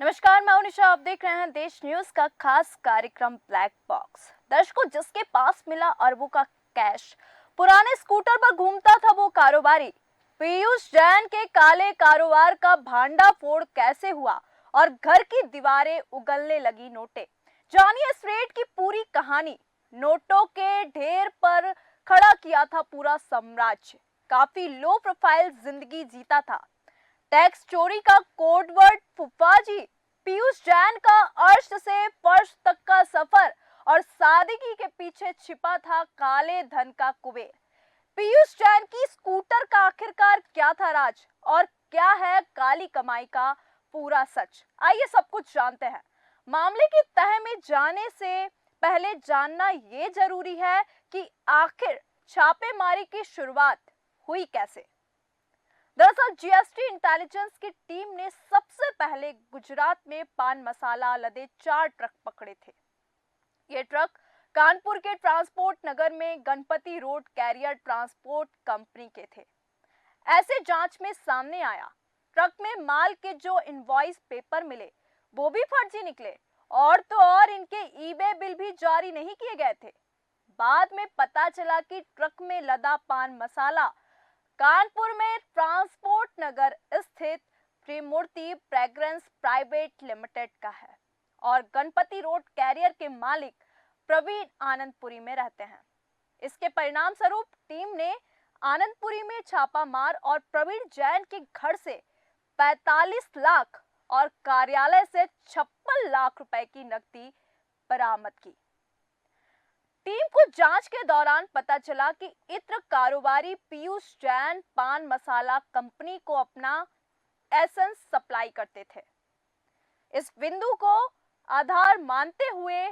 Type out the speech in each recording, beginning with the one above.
नमस्कार, मैं निशा। आप देख रहे हैं देश न्यूज का खास कार्यक्रम ब्लैक बॉक्स। दर्शकों, जिसके पास मिला अरबों का कैश, पुराने स्कूटर पर घूमता था वो कारोबारी। पीयूष जैन के काले कारोबार का भांडाफोड़ कैसे हुआ और घर की दीवारें उगलने लगी नोटें। जानिए इस रेड की पूरी कहानी। नोटों के ढेर पर खड़ा किया था पूरा साम्राज्य। काफी लो प्रोफाइल जिंदगी जीता था। टैक्स चोरी का कोडवर्ड फुफाजी, पीयूष जैन का अर्श से फर्श तक का सफर और सादगी के पीछे छिपा था काले धन का कुबेर। पीयूष जैन की स्कूटर का आखिरकार क्या था राज, और क्या है काली कमाई का पूरा सच? आइए सब कुछ जानते हैं। मामले की तह में जाने से पहले जानना ये जरूरी है कि आखिर छापेमारी की शुरुआत हुई कैसे। दरअसल जीएसटी इंटेलिजेंस की टीम ने सबसे पहले गुजरात में पान मसाला लदे 4 ट्रक पकड़े थे। ये ट्रक कानपुर के ट्रांसपोर्ट नगर में Ganpati road carrier transport company के थे। ऐसे जांच में सामने आया, ट्रक में माल के जो इनवॉइस पेपर मिले वो भी फर्जी निकले, और तो और इनके ईबे बिल भी जारी नहीं किए गए थे। बाद में पता चला कि ट्रक में लदा पान मसाला कानपुर में ट्रांसपोर्ट नगर स्थित त्रिमूर्ति फ्रेग्रेंस प्राइवेट लिमिटेड का है और गणपति रोड कैरियर के मालिक प्रवीण आनंदपुरी में रहते हैं। इसके परिणाम स्वरूप टीम ने आनंदपुरी में छापा मार और प्रवीण जैन के घर से 45 लाख और कार्यालय से 56 लाख रुपए की नकदी बरामद की। टीम को जांच के दौरान पता चला कि इत्र कारोबारी पीयूष जैन पान मसाला कंपनी को अपना एसेंस सप्लाई करते थे। इस बिंदु को आधार मानते हुए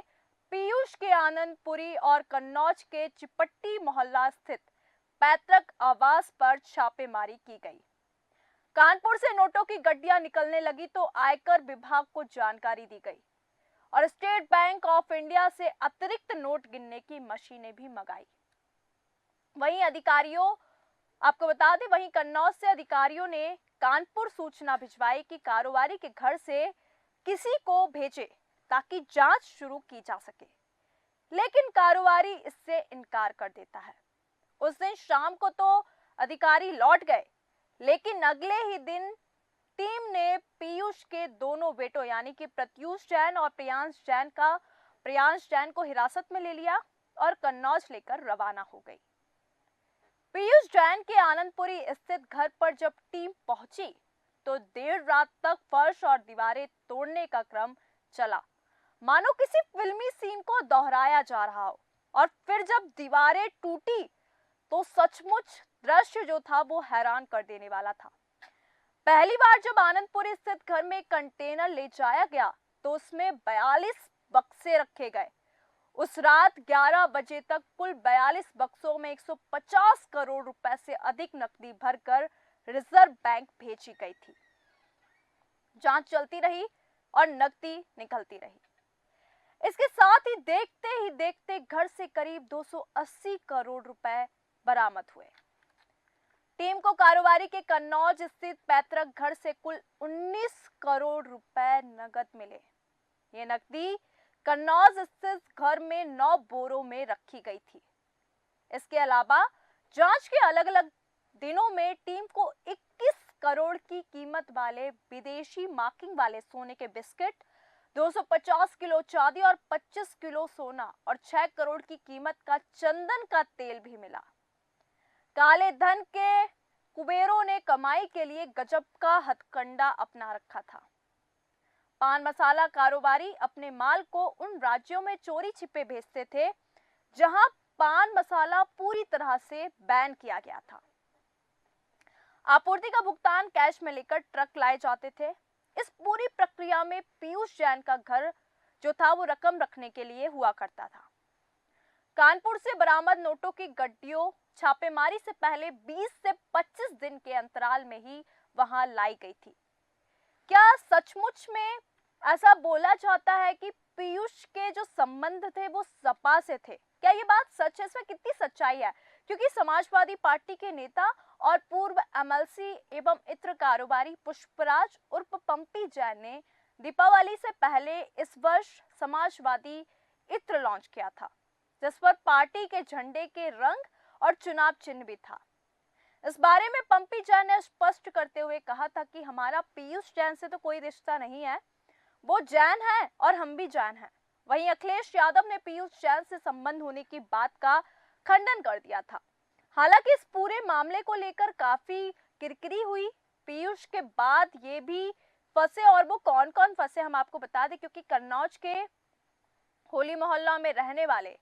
पीयूष के आनंदपुरी और कन्नौज के चिपट्टी मोहल्ला स्थित पैतृक आवास पर छापेमारी की गई। कानपुर से नोटों की गड्डियां निकलने लगी तो आयकर विभाग को जानकारी दी गई और स्टेट बैंक ऑफ इंडिया से अतिरिक्त नोट गिनने की मशीनें भी मंगाई। वहीं अधिकारियों, आपको बता दें, वहीं कन्नौज से अधिकारियों ने कानपुर सूचना भिजवाई कि कारोबारी के घर से किसी को भेजे ताकि जांच शुरू की जा सके, लेकिन कारोबारी इससे इनकार कर देता है। उस दिन शाम को तो अधिकारी लौट गए, लेकिन अगले ही दिन टीम ने पीयूष के दोनों बेटों यानी कि प्रत्यूष जैन और प्रियांश जैन को हिरासत में ले लिया और कन्नौज लेकर रवाना हो गई। पीयूष जैन के आनंदपुरी स्थित घर पर जब टीम पहुंची तो देर रात तक फर्श और दीवारें तोड़ने का क्रम चला, मानो किसी फिल्मी सीन को दोहराया जा रहा हो। और फिर जब दीवारें टूटी तो सचमुच दृश्य जो था वो हैरान कर देने वाला था। पहली बार जब आनंदपुरी स्थित घर में कंटेनर ले जाया गया तो उसमें 42 बक्से रखे गए। उस रात 11 बजे तक कुल 42 बक्सों में 150 करोड़ रुपए से अधिक नकदी भरकर रिजर्व बैंक भेजी गई थी। जांच चलती रही और नकदी निकलती रही। इसके साथ ही देखते घर से करीब 280 करोड़ रुपए बरामद हुए। टीम को कारोबारी के कन्नौज स्थित पैतृक घर से कुल 19 करोड़ रुपए नकद मिले। ये नकदी कन्नौज स्थित घर में 9 बोरों में रखी गई थी। इसके अलावा जांच के अलग अलग दिनों में टीम को 21 करोड़ की कीमत वाले विदेशी मार्किंग वाले सोने के बिस्किट, 250 किलो चांदी और 25 किलो सोना और 6 करोड़ की कीमत का चंदन का तेल भी मिला। काले धन के कुबेरों ने कमाई के लिए गजब का हथकंडा अपना रखा था। पान मसाला कारोबारी अपने माल को उन राज्यों में चोरी छिपे भेजते थे जहां पान मसाला पूरी तरह से बैन किया गया था। आपूर्ति का भुगतान कैश में लेकर ट्रक लाए जाते थे। इस पूरी प्रक्रिया में पीयूष जैन का घर जो था वो रकम रखने के लिए हुआ करता था। कानपुर से बरामद नोटों की गड्डियों छापेमारी से पहले 20 से 25 दिन के अंतराल में ही वहां लाई गई थी। क्या सचमुच में ऐसा बोला जाता है कि पीयूष के जो संबंध थे वो सपा से थे? क्या ये बात सच है? इसमें कितनी सच्चाई है? क्योंकि समाजवादी पार्टी के नेता और पूर्व एमएलसी एवं इत्र कारोबारी पुष्पराज उर्फ पंपी जैन ने दीपावली से पहले इस वर्ष समाजवादी इत्र लॉन्च किया था, जिस पर पार्टी के झंडे के रंग और चुनाव चिन्ह भी था। इस बारे में पंपी जैन ने स्पष्ट करते हुए कहा था कि हमारा पीयूष जैन से तो कोई रिश्ता नहीं है, वो जैन है और हम भी जैन हैं। वहीं अखिलेश यादव ने पीयूष जैन से संबंध होने की बात का खंडन कर दिया था। हालांकि इस पूरे मामले को लेकर काफी किरकिरी हुई। पीयूष के बाद ये भी फंसे, और वो कौन कौन फंसे हम आपको बता दें, क्योंकि कन्नौज के होली मोहल्ला में रहने वाले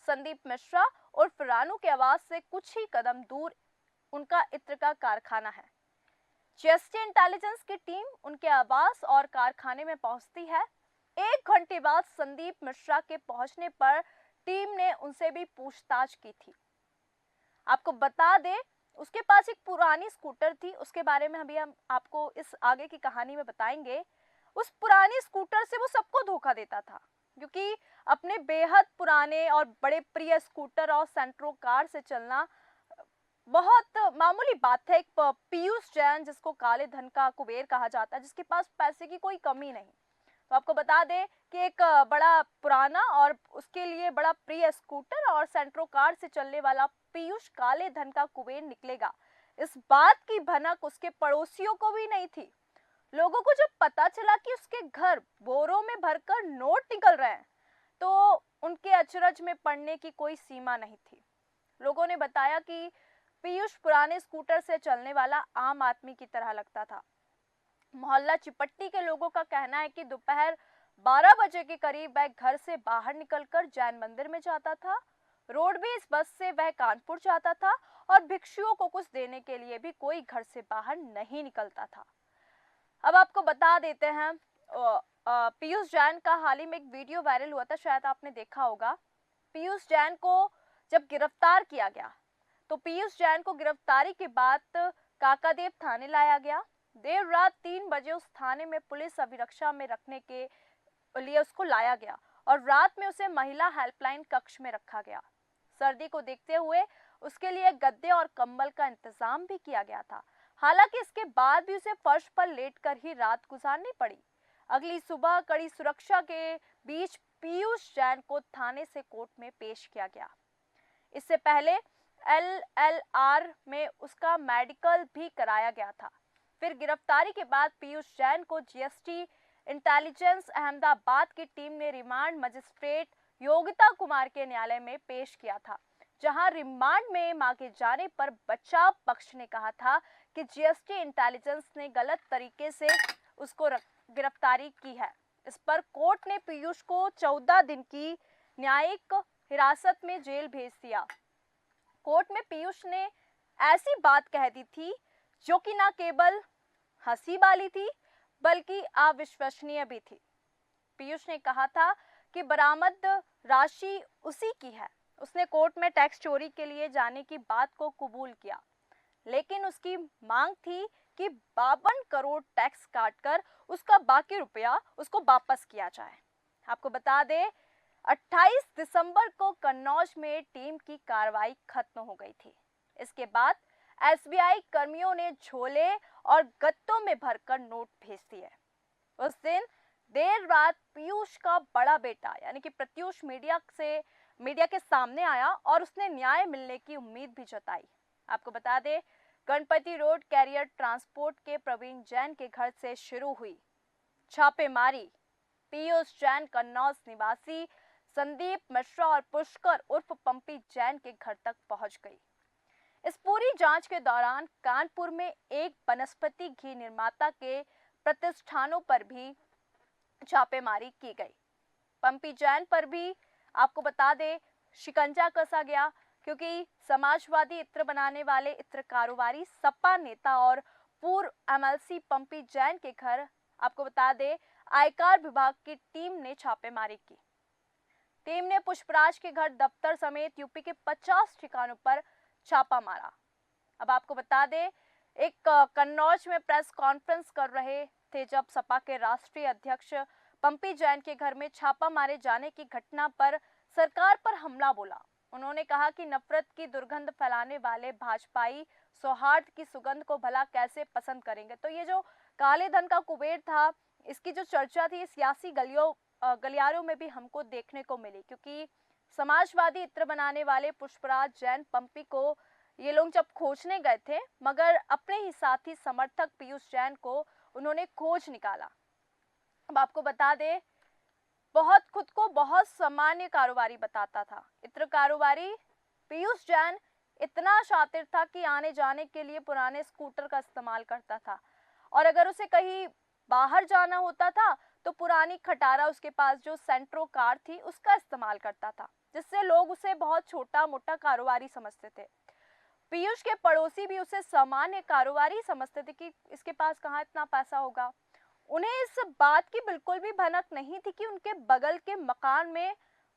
संदीप मिश्रा और रानू के आवास से कुछ ही कदम दूर उनका इत्र का कारखाना है। जीएसटी इंटेलिजेंस की टीम उनके आवास और कारखाने में पहुंचती है। 1 घंटे बाद संदीप मिश्रा के पहुंचने पर टीम ने उनसे भी पूछताछ की थी। आपको बता दें, उसके पास एक पुरानी स्कूटर थी, उसके बारे में अभी हम आपको इस आगे की कहानी में बताएंगे। उस पुरानी स्कूटर से वो सबको धोखा देता था, क्योंकि अपने बेहद पुराने और बड़े प्रिय स्कूटर और सेंट्रो कार से चलना बहुत मामूली बात है। एक पीयूष जैन, जिसको काले धन का कुबेर कहा जाता है, जिसके पास पैसे की कोई कमी नहीं, तो आपको बता दें कि एक बड़ा पुराना और उसके लिए बड़ा प्रिय स्कूटर और सेंट्रो कार से चलने वाला पीयूष काले धन का कुबेर निकलेगा, इस बात की भनक उसके पड़ोसियों को भी नहीं थी। लोगों को जब पता चला कि उसके घर बोरों में भरकर नोट निकल रहे हैं, तो उनके अचरज में पड़ने की कोई सीमा नहीं थी। लोगों ने बताया कि पीयूष पुराने स्कूटर से चलने वाला आम आदमी की तरह लगता था। मोहल्ला चिपट्टी के लोगों का कहना है कि दोपहर 12 बजे के करीब वह घर से बाहर निकलकर जैन मंदिर में जाता था। रोडवेज बस से वह कानपुर जाता था और भिक्षुओं को कुछ देने के लिए भी कोई घर से बाहर नहीं निकलता था। अब आपको बता देते हैं, पीयूष जैन का हाल ही में एक वीडियो वायरल हुआ था, शायद आपने देखा होगा। पीयूष जैन को जब गिरफ्तार किया गया, तो पीयूष जैन को गिरफ्तारी के बाद काकादेव थाने लाया गया। देर रात 3 बजे उस थाने में पुलिस अभिरक्षा में रखने के लिए उसको लाया गया और रात में उसे महिला हेल्पलाइन कक्ष में रखा गया। सर्दी को देखते हुए उसके लिए गद्दे और कंबल का इंतजाम भी किया गया था। हालांकि इसके बाद भी उसे फर्श पर लेटकर ही रात गुजारनी पड़ी। अगली सुबह कड़ी सुरक्षा के बीच पीयूष जैन को थाने से कोर्ट में पेश किया गया। इससे पहले LLR में उसका मेडिकल भी कराया गया था। फिर गिरफ्तारी के बाद पीयूष जैन को जीएसटी इंटेलिजेंस अहमदाबाद की टीम ने रिमांड मजिस्ट्रेट योगिता कुमार के न्यायालय में पेश किया था, जहां रिमांड में मांगे जाने पर बचाव पक्ष ने कहा था कि जीएसटी इंटेलिजेंस ने गलत तरीके से उसको गिरफ्तारी की है। इस पर कोर्ट ने पीयूष को 14 दिन की न्यायिक हिरासत में जेल भेज दिया। कोर्ट में पीयूष ने ऐसी बात कह दी थी जो कि न केवल हंसी वाली थी बल्कि अविश्वसनीय भी थी। पीयूष ने कहा था कि बरामद राशि उसी की है। उसने कोर्ट में टैक्स चोरी के लिए जाने की बात को कबूल किया, लेकिन उसकी मांग थी कि 52 करोड़ टैक्स काटकर उसका बाकी रुपया उसको वापस किया जाए। आपको बता दें, 28 दिसंबर को कन्नौज में टीम की कार्रवाई खत्म हो गई थी। इसके बाद एसबीआई कर्मियों ने झोले और गत्तों में भरकर नोट भेज दिए। उस दिन देर रात पीयूष का बड़ा बेटा यानी कि प्रत्यूष मीडिया के सामने आया और उसने न्याय मिलने की उम्मीद भी जताई। आपको बता दें, गणपति रोड कैरियर ट्रांसपोर्ट के प्रवीण जैन के घर से शुरू हुई छापेमारी। पीयूष जैन कन्नौज निवासी संदीप मिश्रा और पुष्कर उर्फ पंपी जैन के घर तक पहुंच गई। इस पूरी जांच के दौरान कानपुर में एक वनस्पति घी निर्माता के प्रतिष्ठानों पर भी छापेमारी की गई। पंपी जैन पर भी आपको बता दें शिकंजा कसा गया, क्योंकि समाजवादी इत्र बनाने वाले इत्र कारोबारी सपा नेता और पूर्व एमएलसी पंपी जैन के घर आपको बता दें आयकर विभाग की टीम ने छापेमारी की। टीम ने पुष्पराज के घर, दफ्तर समेत यूपी के 50 ठिकानों पर छापा मारा। अब आपको बता दें, एक कन्नौज में प्रेस कॉन्फ्रेंस कर रहे थे जब सपा के राष्ट्रीय अध्यक्ष पंपी जैन के घर में छापा मारे जाने की घटना पर सरकार पर हमला बोला। उन्होंने कहा कि नफरत की दुर्गंध फैलाने वाले भाजपाई सौहार्द की सुगंध को भला कैसे पसंद करेंगे। तो ये जो काले धन का कुबेर था, इसकी जो चर्चा थी सियासी गलियारों में भी हमको देखने को मिली, क्योंकि समाजवादी इत्र बनाने वाले पुष्पराज जैन पंपी को ये लोग जब खोजने गए थे, मगर अपने ही साथी समर्थक पीयूष जैन को उन्होंने खोज निकाला। अब आपको बता दें, खुद को बहुत सामान्य कारोबारी बताता था। इत्र कारोबारी पीयूष जैन इतना शातिर था कि आने जाने के लिए पुराने स्कूटर का इस्तेमाल करता था, और अगर उसे कहीं बाहर जाना होता था तो पुरानी खटारा, उसके पास जो सेंट्रो कार थी, उसका इस्तेमाल करता था, जिससे लोग उसे बहुत छोटा मोटा कारोबारी समझते थे। पीयूष के पड़ोसी भी उसे सामान्य कारोबारी समझते थे कि इसके पास कहाँ इतना पैसा होगा। उन्हें इस बात की बिल्कुल भी भनक नहीं थी कि उनके बगल के मकान में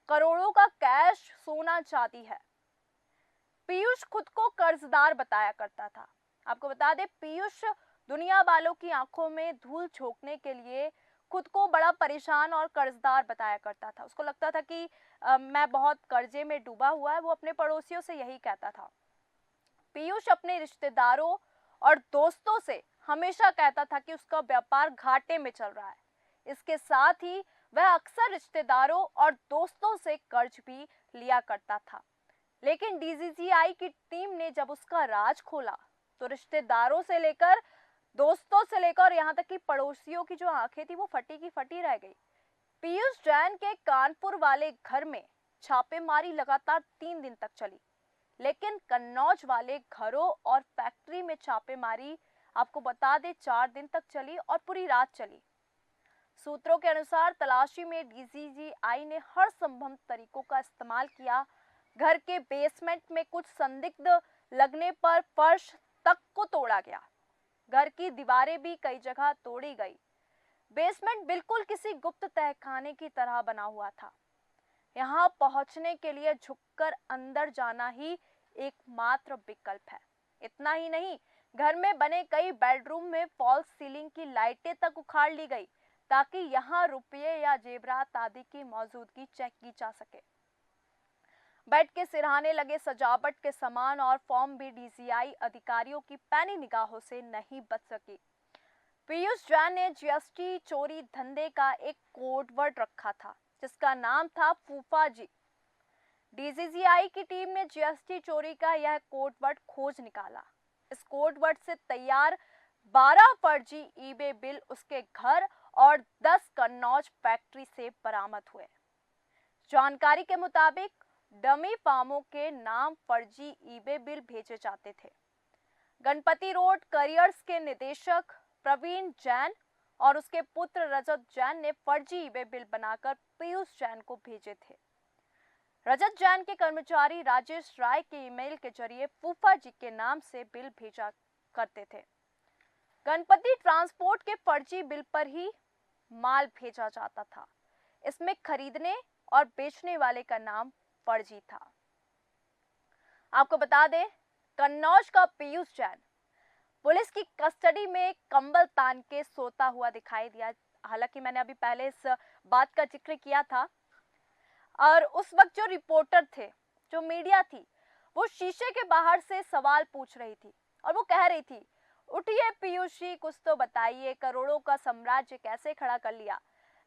करोड़ों का कैश, सोना, चांदी है। पीयूष खुद को कर्जदार बताया करता था। आपको बता दें, पीयूष दुनिया वालों की आंखों में धूल झोंकने के लिए खुद को बड़ा परेशान और कर्जदार बताया करता था। उसको लगता था कि मैं बहुत कर्जे में डूबा हुआ है। वो अपने पड़ोसियों से यही कहता था। पीयूष अपने रिश्तेदारों और दोस्तों से हमेशा कहता था कि उसका व्यापार घाटे में चल रहा है। इसके साथ ही वह अक्सर रिश्तेदारों और दोस्तों से कर्ज भी लिया करता था। लेकिन डीजीजीआई की टीम ने जब उसका राज खोला तो रिश्तेदारों से लेकर, दोस्तों से लेकर, यहाँ तक कि पड़ोसियों की जो आंखें थी वो फटी की फटी रह गई। पीयूष जैन के कानपुर वाले घर में छापेमारी लगातार 3 दिन तक चली, लेकिन कन्नौज वाले घरों और फैक्ट्री में छापेमारी, आपको बता दें, 4 दिन तक चली और पूरी रात चली। सूत्रों के अनुसार तलाशी में डीजीजीआई ने हर संभव तरीकों का इस्तेमाल किया। घर के बेसमेंट में कुछ संदिग्ध लगने पर फर्श तक को तोड़ा गया। घर की दीवारें भी कई जगह तोड़ी गई। बेसमेंट बिल्कुल किसी गुप्त तहखाने की तरह बना हुआ था। यहाँ पहुंचने के लिए झुककर अंदर जाना ही एकमात्र विकल्प है। इतना ही नहीं, घर में बने कई बेडरूम में फॉल्स सीलिंग की लाइटें तक उखाड़ ली गई, ताकि यहाँ रुपये या जेवरात आदि की मौजूदगी चेक की जा सके। बेड के सिरहाने लगे सजावट के सामान और फॉर्म भी डीजीआई अधिकारियों की पैनी निगाहों से नहीं बच सकी। पीयूष जैन ने जीएसटी चोरी धंधे का एक कोड वर्ड रखा था, जिसका नाम था फूफा जी। डीजीजीआई की टीम ने जीएसटी चोरी का यह कोड वर्ड खोज निकाला। इस कोड वर्ड से तैयार 12 फर्जी ईबे बिल उसके घर और 10 कन्नौज फैक्ट्री से बरामद हुए। जानकारी के मुताबिक डमी फार्मों के नाम फर्जी ईबे बिल भेजे जाते थे। गणपति रोड करियर्स के निदेशक प्रवीण जैन और उसके पुत्र रजत जैन ने फर्जी ईबे बिल बनाकर पीयूष जैन को भेजे थे। रजत जैन के कर्मचारी राजेश राय के ईमेल के जरिए फूफा जी के नाम से बिल भेजा करते थे। गणपति ट्रांसपोर्ट के फर्जी बिल पर ही माल भेजा जाता था। इसमें खरीदने और बेचने वाले का नाम फर्जी था। आपको बता दें, कन्नौज का पीयूष जैन पुलिस की कस्टडी में कंबल तान के सोता हुआ दिखाई दिया। हालांकि मैंने अभी पहले इस बात का जिक्र किया था, और उस वक्त जो रिपोर्टर थे, जो मीडिया थी, वो शीशे के बाहर से सवाल पूछ रही थी और वो कह रही थी, उठिए पीयूष जी, कुछ तो बताइए, करोड़ों का साम्राज्य कैसे खड़ा कर लिया।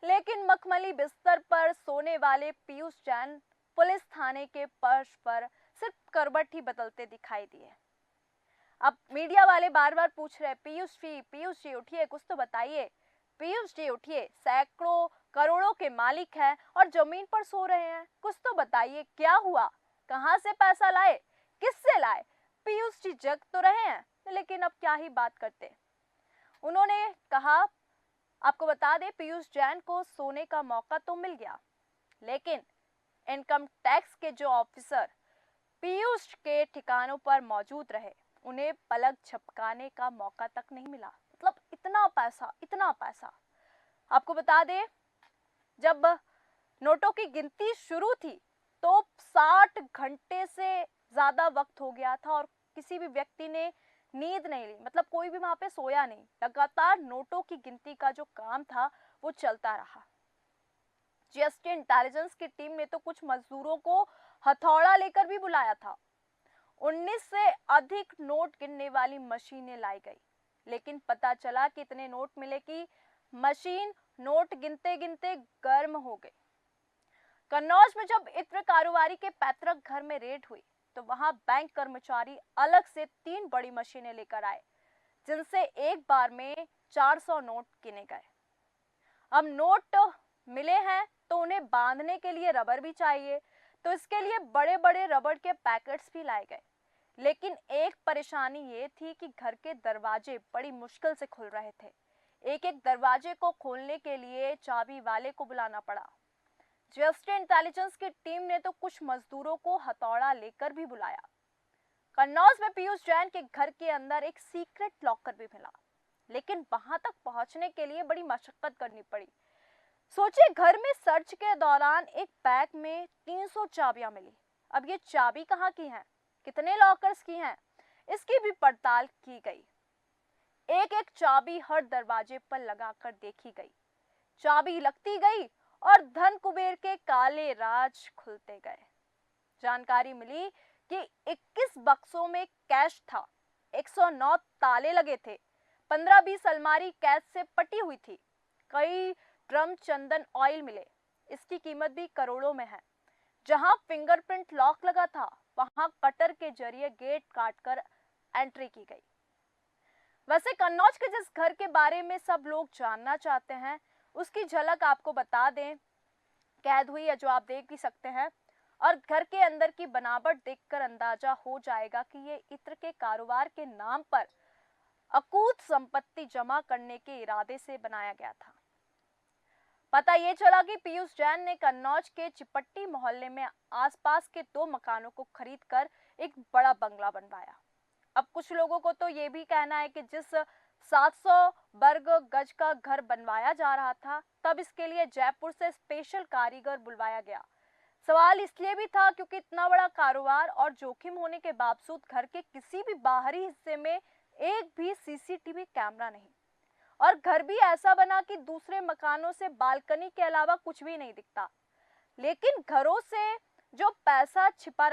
लेकिन मखमली बिस्तर पर सोने वाले पीयूष जैन पुलिस थाने के फर्श पर सिर्फ करवट ही बदलते दिखाई दिए। अब मीडिया वाले बार बार पूछ रहे, पीयूष जी उठिए, कुछ तो बताइए, पीयूष जी उठिए, सैकड़ों करोड़ों के मालिक हैं और जमीन पर सो रहे हैं, कुछ तो बताइए, क्या हुआ, कहां से पैसा लाए, किससे लाए। पीयूष जी जग तो रहे हैं, लेकिन अब क्या ही बात करते। उन्होंने कहा, आपको बता दें, पीयूष जैन को सोने का मौका तो मिल गया, लेकिन इनकम टैक्स के जो ऑफिसर पीयूष के ठिकानों पर मौजूद रहे, उन्हें पलक झपकाने का मौका तक नहीं मिला। मतलब इतना पैसा, इतना पैसा। आपको बता दें, जब नोटों की गिनती शुरू थी तो 60 घंटे से ज्यादा वक्त हो गया था और किसी भी व्यक्ति ने नींद नहीं ली। मतलब कोई भी वहां पे सोया नहीं। लगातार नोटों की गिनती का जो काम था वो चलता रहा। जीएसटी इंटेलिजेंस की टीम ने तो कुछ मजदूरों को हथौड़ा लेकर भी बुलाया था। 19 से अधिक नोट गिनने वाली मशीनें लाई गई, लेकिन पता चला कि इतने नोट मिले कि मशीन नोट गिनते गिनते गर्म हो गई। कन्नौज में जब इत्र कारोबारी के पैतृक घर में रेड हुई तो वहां बैंक कर्मचारी अलग से 3 बड़ी मशीनें लेकर आए, जिनसे एक बार में 400 नोट गिने गए। अब नोट मिले हैं तो उन्हें बांधने के लिए रबर भी चाहिए, तो इसके लिए बड़े बड़े रबर के पैकेट्स भी लाए गए। लेकिन एक परेशानी ये थी कि घर के दरवाजे बड़ी मुश्किल से खुल रहे थे। एक एक दरवाजे को खोलने के लिए चाबी वाले को बुलाना पड़ा। जीएसटी इंटेलिजेंस की टीम ने तो कुछ मजदूरों को हथौड़ा लेकर भी बुलाया। कन्नौज में पीयूष जैन के घर के अंदर एक सीक्रेट लॉकर भी मिला, लेकिन वहां तक पहुंचने के लिए बड़ी मशक्कत करनी पड़ी। सोचिए, घर में सर्च के दौरान एक बैग में 300 चाबियां मिली। अब ये चाबी कहाँ की हैं, कितने लॉकर्स की हैं, इसकी भी पड़ताल की गई। एक एक चाबी हर दरवाजे पर लगाकर देखी गई। चाबी लगती गई और धन कुबेर के काले राज खुलते गए। जानकारी मिली कि 21 बक्सों में कैश था, 109 ताले लगे थे, 15-20 अलमारी कैश से पटी हुई थी, कई ड्रम चंदन ऑयल मिले। इसकी कीमत भी करोड़ों में है। जहां फिंगरप्रिंट लॉक लगा था, वहां कटर के जरिए गेट काटकर एंट्री की गई। वैसे कन्नौज के जिस घर के बारे में सब लोग जानना चाहते हैं, उसकी झलक आपको बता दें। कैद हुई है, जो आप देख भी सकते हैं, और घर के अंदर की बनावट देखकर अंदाजा हो जाएगा कि ये इत्र के कारोबार के नाम पर अकूत संपत्ति जमा करने के इरादे से बनाया गया था। पता ये चला कि पीयूष जैन ने कन्नौज के चिपट्टी मोहल्ले में आसपास के 2 मकानों को खरीदकर एक बड़ा बंगला बनवाया। अब कुछ लोगों को तो ये भी कहना है कि जिस 700 वर्ग गज का घर बनवाया जा रहा था, तब इसके लिए जयपुर से स्पेशल कारीगर बुलवाया गया। सवाल इसलिए भी था क्योंकि इतना बड़ा कारोबार और जोखिम होने के बावजूद घर के किसी भी बाहरी हिस्से में एक भी सीसीटीवी कैमरा नहीं, और घर भी ऐसा बना कि दूसरे मकानों से बालकनी के अलावा कुछ भी नहीं दिखता। लेकिन घरों में जो पैसा छिपा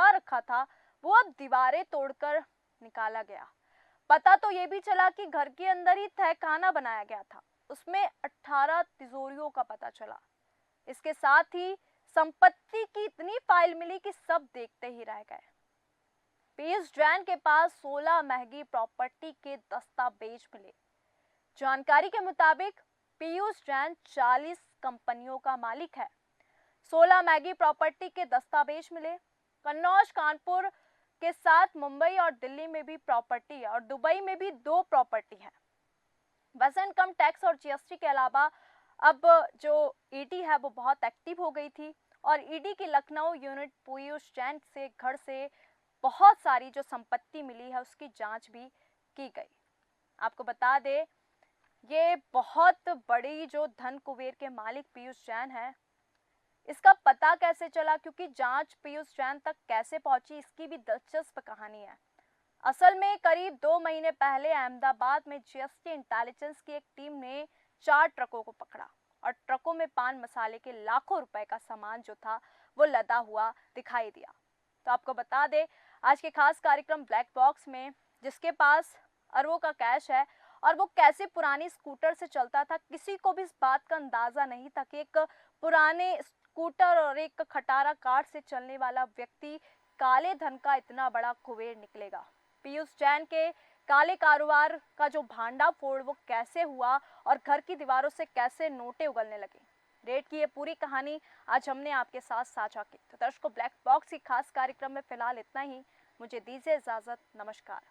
रखा था, वो अब दीवारें तोड़कर निकाला गया। पता तो ये भी चला कि घर के अंदर ही तहखाना बनाया गया था, उसमें 18 तिजोरियों का पता चला। इसके साथ ही संपत्ति की इतनी फाइल मिली कि सब देखते ही रह गए। पीयूष जैन के पास 16 महंगी प्रॉपर्टी के दस्तावेज मिले। जानकारी के मुताबिक पीयूष जैन 40 कंपनियों का मालिक है। 16 महंगी प्रॉपर्टी के दस्तावेज मिले। कन्नौज, कानपुर के साथ मुंबई और दिल्ली में भी प्रॉपर्टी है, और दुबई में भी 2 प्रॉपर्टी है। वैसे इनकम टैक्स और जीएसटी के अलावा अब जो ईडी है वो बहुत एक्टिव हो गई थी, और ईडी की लखनऊ यूनिट पीयूष जैन से घर से बहुत सारी जो संपत्ति मिली है उसकी जांच भी की गई। आपको बता दें, ये बहुत बड़ी जो धन कुबेर के मालिक पीयूष जैन है, इसका पता कैसे चला, क्योंकि जांच पीयूष जैन तक कैसे पहुंची, इसकी भी दिलचस्प कहानी है। असल में करीब 2 महीने पहले अहमदाबाद में जीएसटी इंटेलिजेंस की एक टीम ने 4 ट्रकों को पकड़ा, और ट्रकों में पान मसाले के लाखों रुपए का सामान जो था वो लदा हुआ दिखाई दिया। तो आपको बता दें, आज के खास कार्यक्रम ब्लैक बॉक्स में जिसके पास अरबों का कैश है और वो कैसे पुरानी स्कूटर से चलता था, किसी को भी इस बात का अंदाजा नहीं था कि एक पुराने स्कूटर और एक खटारा कार से चलने वाला व्यक्ति काले धन का इतना बड़ा कुबेर निकलेगा। पीयूष जैन के काले कारोबार का जो भांडाफोड़ वो कैसे हुआ और घर की दीवारों से कैसे नोटें उगलने लगे, रेड की ये पूरी कहानी आज हमने आपके साथ साझा की। तो दर्शकों, ब्लैक बॉक्स की खास कार्यक्रम में फिलहाल इतना ही। मुझे दीजिए इजाजत। नमस्कार।